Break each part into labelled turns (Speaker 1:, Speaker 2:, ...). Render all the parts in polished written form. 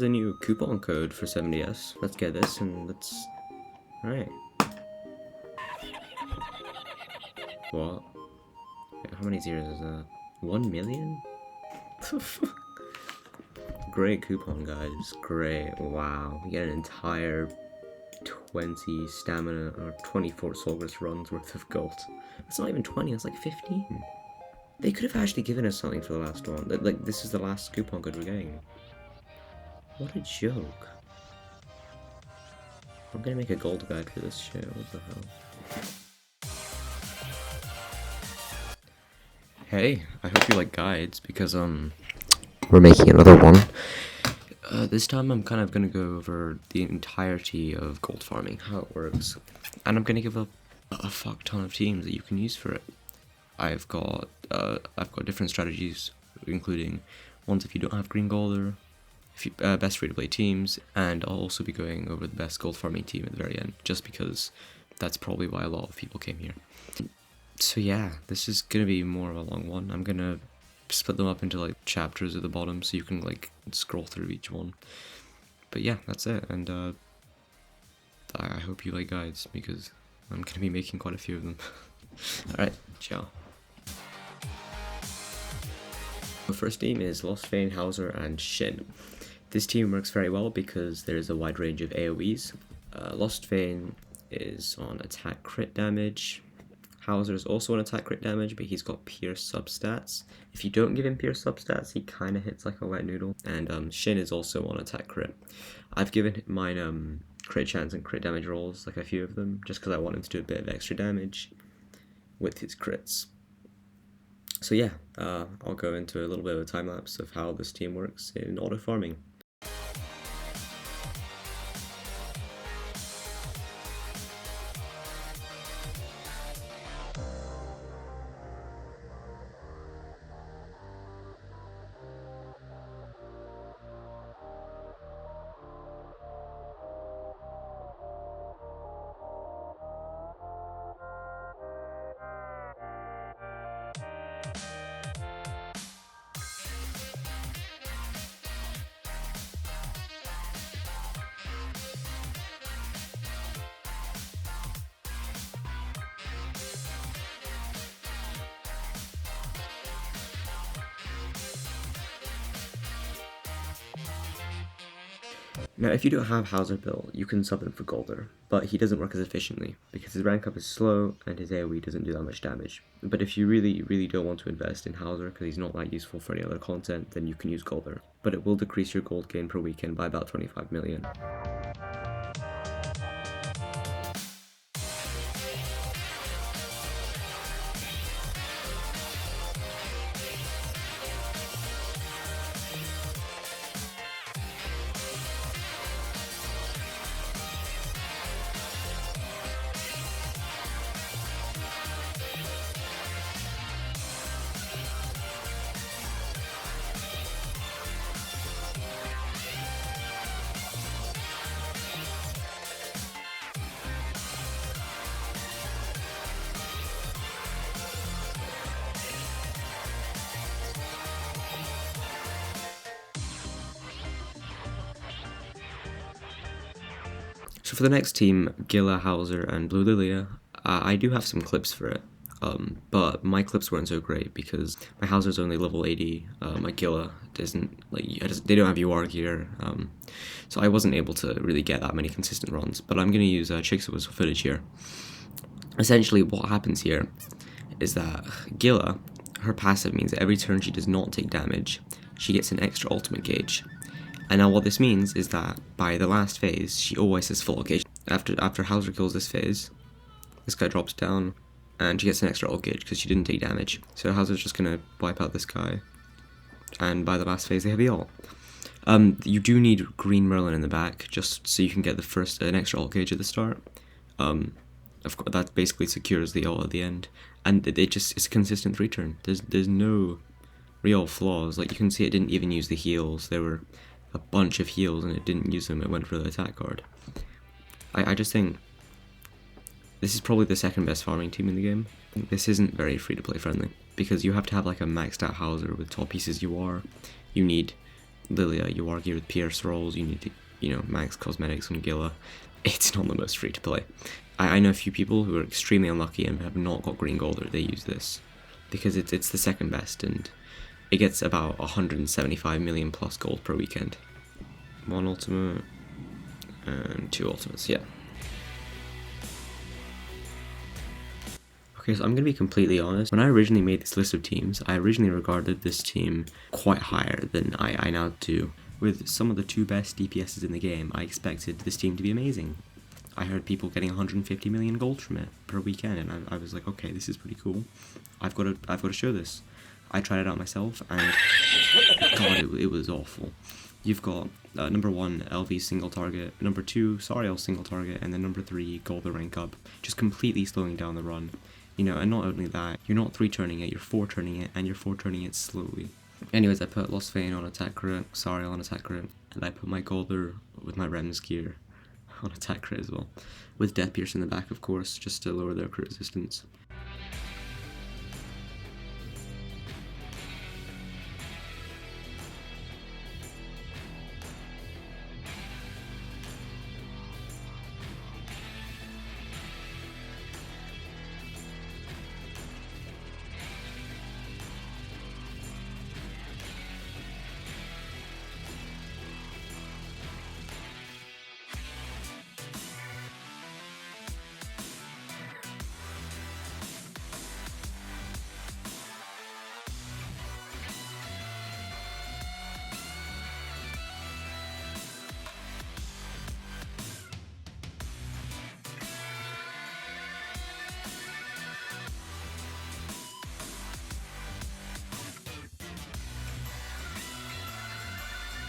Speaker 1: there's a new coupon code for 70s. Let's get this and let's... Alright. What? Wait, how many zeros is that? 1 million? Great coupon, guys. Great. Wow. You get an entire 20 stamina or 24 Solgus runs worth of gold. It's not even 20, it's like 15. They could have actually given us something for the last one. Like, this is the last coupon code we're getting. What a joke. I'm gonna make a gold guide for this shit. What the hell? Hey, I hope you like guides because, we're making another one. This time I'm kind of gonna go over the entirety of gold farming, how it works. And I'm gonna give a fuck ton of teams that you can use for it. I've got different strategies, including ones if you don't have green golder, best free-to-play teams, and I'll also be going over the best gold farming team at the very end, just because that's probably why a lot of people came here. So yeah, this is gonna be more of a long one. I'm gonna split them up into like chapters at the bottom, so you can like scroll through each one. But yeah, that's it, and I hope you like guides, because I'm gonna be making quite a few of them. Alright, ciao. The first team is Lost Vein, Howzer, and Shin. This team works very well because there is a wide range of AoEs. Lost Vein is on attack crit damage. Howzer is also on attack crit damage, but he's got pierce substats. If you don't give him pierce substats, he kind of hits like a wet noodle. And Shin is also on attack crit. I've given mine crit chance and crit damage rolls, like a few of them, just because I want him to do a bit of extra damage with his crits. So yeah, I'll go into a little bit of a time lapse of how this team works in auto farming. Now, if you don't have Howzer built, you can sub him for Golder, but he doesn't work as efficiently, because his rank up is slow and his AoE doesn't do that much damage. But if you really don't want to invest in Howzer because he's not that useful for any other content, then you can use Golder. But it will decrease your gold gain per weekend by about 25 million. So for the next team, Guila, Howzer, and Blue Lilia, I do have some clips for it, but my clips weren't so great because my Howzer's only level 80, my Guila doesn't, they don't have UR gear, so I wasn't able to really get that many consistent runs, but I'm going to use Chixawa's footage here. Essentially, what happens here is that Guila, her passive means that every turn she does not take damage, she gets an extra ultimate gauge. And now what this means is that by the last phase, she always has full gauge. After Howzer kills this phase, this guy drops down, and she gets an extra ult gauge because she didn't take damage. So Howzer's just gonna wipe out this guy, and by the last phase they have the ult. You do need green Merlin in the back, just so you can get an extra ult gauge at the start. Of course, that basically secures the ult at the end, and it's a consistent 3-turn. There's no real flaws. Like, you can see it didn't even use the heals. There were a bunch of heals and it didn't use them, it went for the attack card. I just think this is probably the second best farming team in the game. This isn't very free to play friendly because you have to have like a maxed out Howzer with top pieces UR. You need Lilia, you argue with Pierce rolls, you need to, max cosmetics on Guila. It's not the most free to play. I know a few people who are extremely unlucky and have not got green gold, or they use this because it's the second best and it gets about 175 million plus gold per weekend. 1 ultimate and 2 ultimates, yeah. Okay, so I'm going to be completely honest. When I originally made this list of teams, I originally regarded this team quite higher than I now do. With some of the 2 best DPSs in the game, I expected this team to be amazing. I heard people getting 150 million gold from it per weekend, and I was like, okay, this is pretty cool. I've got to show this. I tried it out myself, and God, it was awful. You've got number 1, LV single target, number 2, sariel single target, and then number 3, Guila rank up, just completely slowing down the run. And not only that, you're not 3-turning it, you're 4-turning it, and you're 4-turning it slowly. Anyways, I put Lost Vein on attack crit, Sariel on attack crit, and I put my Guila with my Rems gear on attack crit as well. With Death Pierce in the back, of course, just to lower their crit resistance.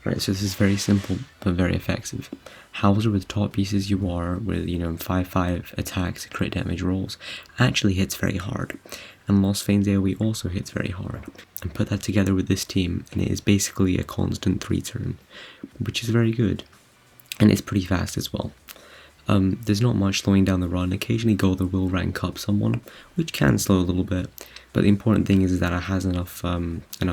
Speaker 1: Right, so this is very simple but very effective. Howzer with top pieces you are with 5/5 attacks, crit damage rolls actually hits very hard, and Lost Vein's AoE also hits very hard. And put that together with this team, and it is basically a constant 3-turn, which is very good, and it's pretty fast as well. There's not much slowing down the run. Occasionally Guila will rank up someone, which can slow a little bit, but the important thing is that it has enough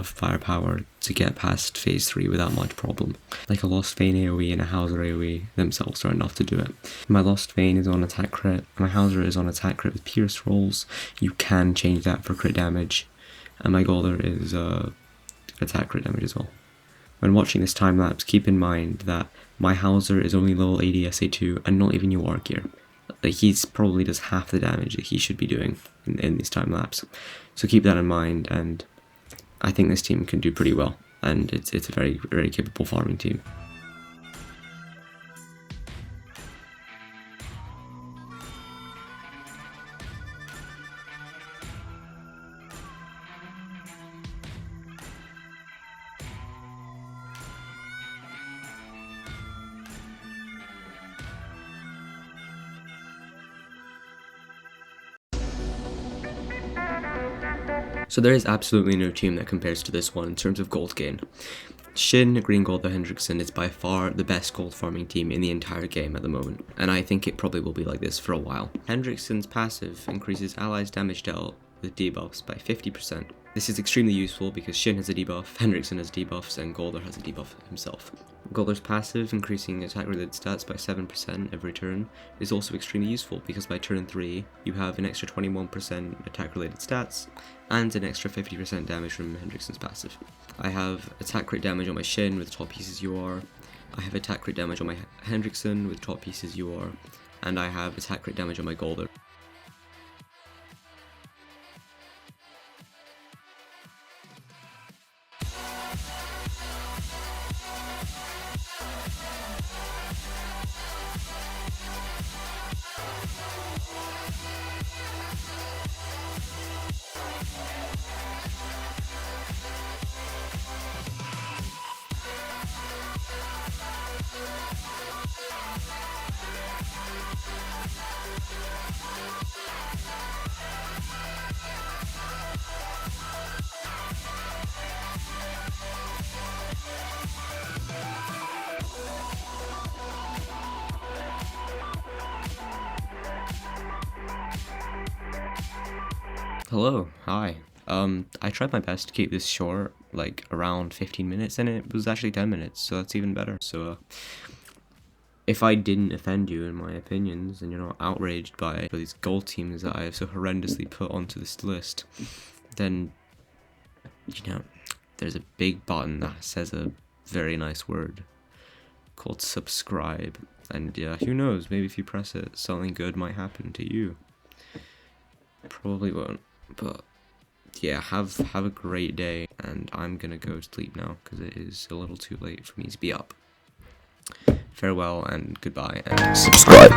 Speaker 1: firepower to get past phase 3 without much problem. Like a Lost Vein AoE and a howzer AoE themselves are enough to do it. My Lost Vein is on attack crit, my howzer is on attack crit with Pierce rolls. You can change that for crit damage, and my Guila is attack crit damage as well. When watching this time lapse, keep in mind that my howzer is only level 80 SA2 and not even UR gear. Like, he's probably does half the damage that he should be doing in this time lapse. So keep that in mind, and I think this team can do pretty well, and it's a very, very capable farming team. So there is absolutely no team that compares to this one in terms of gold gain. Shin, Green Gold, the Hendrickson is by far the best gold farming team in the entire game at the moment, and I think it probably will be like this for a while. Hendrickson's passive increases allies' damage dealt with debuffs by 50%. This is extremely useful because Shin has a debuff, Hendrickson has debuffs, and Guila has a debuff himself. Guila's passive, increasing attack-related stats by 7% every turn, is also extremely useful because by turn 3, you have an extra 21% attack-related stats, and an extra 50% damage from Hendrickson's passive. I have attack crit damage on my Shin with top pieces UR, I have attack crit damage on my Hendrickson with top pieces UR, and I have attack crit damage on my Guila. Hello, hi. I tried my best to keep this short, like around 15 minutes, and it was actually 10 minutes, so that's even better. So if I didn't offend you in my opinions, and you're not outraged by these gold teams that I have so horrendously put onto this list, then, you know, there's a big button that says a very nice word called subscribe. And yeah, who knows, maybe if you press it, something good might happen to you. Probably won't, but yeah, have a great day, and I'm gonna go to sleep now, because it is a little too late for me to be up. Farewell and goodbye and subscribe.